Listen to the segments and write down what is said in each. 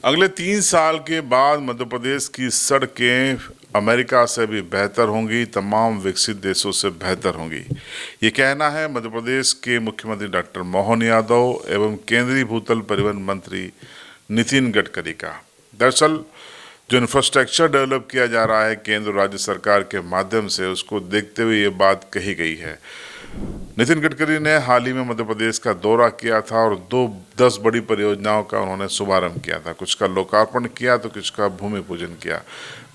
अगले 3 साल के बाद मध्य प्रदेश की सड़कें अमेरिका से भी बेहतर होंगी, तमाम विकसित देशों से बेहतर होंगी। ये कहना है मध्य प्रदेश के मुख्यमंत्री डॉक्टर मोहन यादव एवं केंद्रीय भूतल परिवहन मंत्री नितिन गडकरी का। दरअसल जो इंफ्रास्ट्रक्चर डेवलप किया जा रहा है केंद्र और राज्य सरकार के माध्यम से, उसको देखते हुए ये बात कही गई है। नितिन गडकरी ने हाल ही में मध्य प्रदेश का दौरा किया था और 10 बड़ी परियोजनाओं का उन्होंने शुभारंभ किया था। कुछ का लोकार्पण किया तो कुछ का भूमि पूजन किया।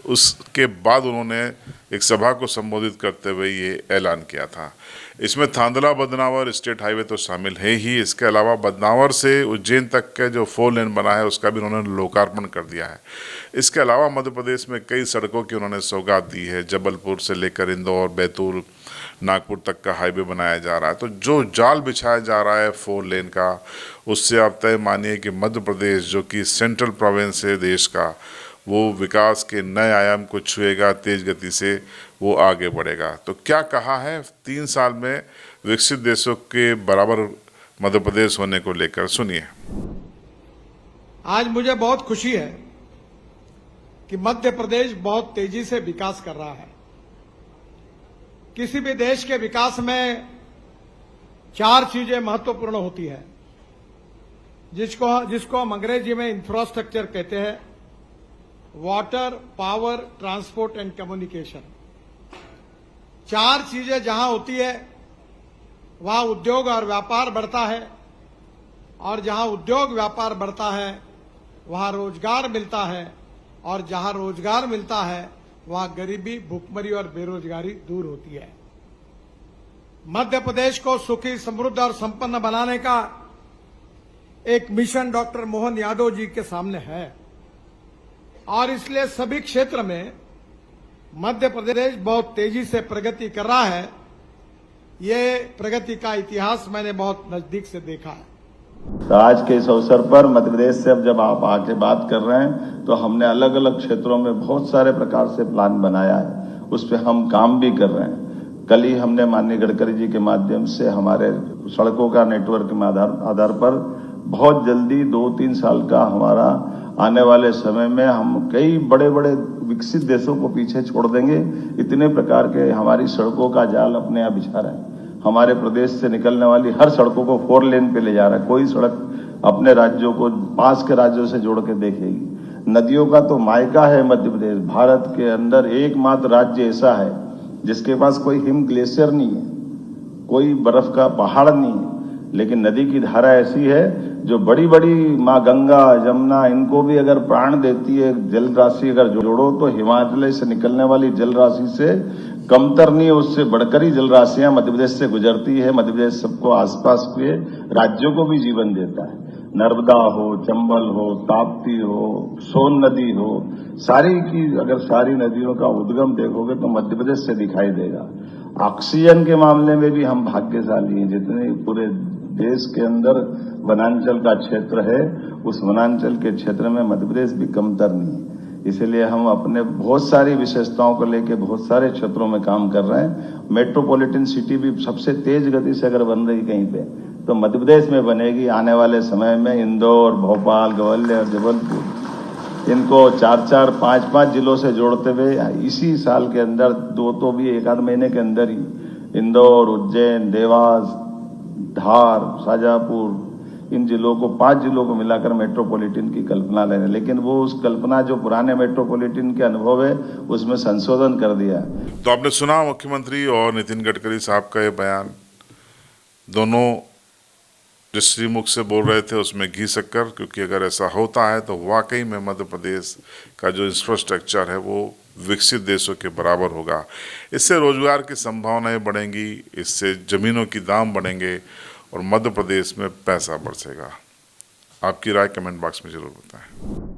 उसके बाद उन्होंने एक सभा को संबोधित करते हुए ये ऐलान किया था। इसमें थांदला बदनावर स्टेट हाईवे तो शामिल है ही, इसके अलावा बदनावर से उज्जैन तक के जो 4 लेन बना है उसका भी उन्होंने लोकार्पण कर दिया है। इसके अलावा मध्य प्रदेश में कई सड़कों की उन्होंने सौगात दी है। जबलपुर से लेकर इंदौर, बैतूल, नागपुर तक का हाईवे बनाया जा रहा है। तो जो जाल बिछाया जा रहा है 4 लेन का, उससे आप तय मानिए कि मध्य प्रदेश जो कि सेंट्रल प्रोविंस है देश का, वो विकास के नए आयाम को छुएगा, तेज गति से वो आगे बढ़ेगा। तो क्या कहा है 3 साल में विकसित देशों के बराबर मध्य प्रदेश होने को लेकर, सुनिए। आज मुझे बहुत खुशी है कि मध्य प्रदेश बहुत तेजी से विकास कर रहा है। किसी भी देश के विकास में 4 चीजें महत्वपूर्ण होती है, जिसको हम अंग्रेजी में इंफ्रास्ट्रक्चर कहते हैं। Water, power, transport and communication. 4 चीजें जहां होती है वहां उद्योग और व्यापार बढ़ता है, और जहां उद्योग व्यापार बढ़ता है वहां रोजगार मिलता है, और जहां रोजगार मिलता है वहां गरीबी, भुखमरी और बेरोजगारी दूर होती है। मध्य प्रदेश को सुखी, समृद्ध और संपन्न बनाने का एक मिशन डॉक्टर मोहन यादव जी के सामने है, और इसलिए सभी क्षेत्र में मध्य प्रदेश बहुत तेजी से प्रगति कर रहा है। ये प्रगति का इतिहास मैंने बहुत नजदीक से देखा है। तो आज के इस अवसर पर मध्य प्रदेश से अब जब आप आके बात कर रहे हैं, तो हमने अलग अलग क्षेत्रों में बहुत सारे प्रकार से प्लान बनाया है, उस पर हम काम भी कर रहे हैं। कल ही हमने माननीय गडकरी जी के माध्यम से हमारे सड़कों का नेटवर्क के आधार पर बहुत जल्दी 2-3 साल का हमारा आने वाले समय में हम कई बड़े बड़े विकसित देशों को पीछे छोड़ देंगे। इतने प्रकार के हमारी सड़कों का जाल अपने यहाँ बिछा रहे हैं। हमारे प्रदेश से निकलने वाली हर सड़कों को 4 लेन पे ले जा रहा है। कोई सड़क अपने राज्यों को पास के राज्यों से जोड़ के देखेगी। नदियों का तो मायका है मध्य प्रदेश। भारत के अंदर एकमात्र राज्य ऐसा है जिसके पास कोई हिम ग्लेशियर नहीं है, कोई बर्फ का पहाड़ नहीं है, लेकिन नदी की धारा ऐसी है जो बड़ी बड़ी माँ गंगा, यमुना, इनको भी अगर प्राण देती है। जल राशि अगर जोड़ो तो हिमालय से निकलने वाली जल राशि से कमतर नहीं है, उससे बढ़कर ही जल राशियां मध्य प्रदेश से गुजरती है। मध्य प्रदेश सबको आसपास के राज्यों को भी जीवन देता है। नर्मदा हो, चंबल हो, ताप्ती हो, सोन नदी हो, सारी नदियों का उद्गम देखोगे तो मध्य प्रदेश से दिखाई देगा। ऑक्सीजन के मामले में भी हम भाग्यशाली हैं। जितने पूरे देश के अंदर वनांचल का क्षेत्र है, उस वनांचल के क्षेत्र में मध्य प्रदेश भी कमतर नहीं है। इसलिए हम अपने बहुत सारी विशेषताओं को लेकर बहुत सारे क्षेत्रों में काम कर रहे हैं। मेट्रोपॉलिटन सिटी भी सबसे तेज गति से अगर बन रही कहीं पे, तो मध्य प्रदेश में बनेगी। आने वाले समय में इंदौर, भोपाल, ग्वालियर, जबलपुर, इनको 4-4, 5-5 जिलों से जोड़ते हुए इसी साल के अंदर, 2 तो भी 1 आध महीने के अंदर ही, इंदौर, उज्जैन, देवास, धार, शाजापुर, इन जिलों को 5 जिलों को मिलाकर मेट्रोपॉलिटन की कल्पना लेने। लेकिन वो उस कल्पना जो पुराने मेट्रोपॉलिटन के अनुभव है उसमें संशोधन कर दिया। तो आपने सुना मुख्यमंत्री और नितिन गडकरी साहब का ये बयान। दोनों जिस श्रीमुख से बोल रहे थे उसमें घी शक्कर, क्योंकि अगर ऐसा होता है तो वाकई में मध्य प्रदेश का जो इंफ्रास्ट्रक्चर है वो विकसित देशों के बराबर होगा। इससे रोजगार की संभावनाएं बढ़ेंगी, इससे जमीनों की दाम बढ़ेंगे और मध्य प्रदेश में पैसा बरसेगा। आपकी राय कमेंट बॉक्स में जरूर बताएं।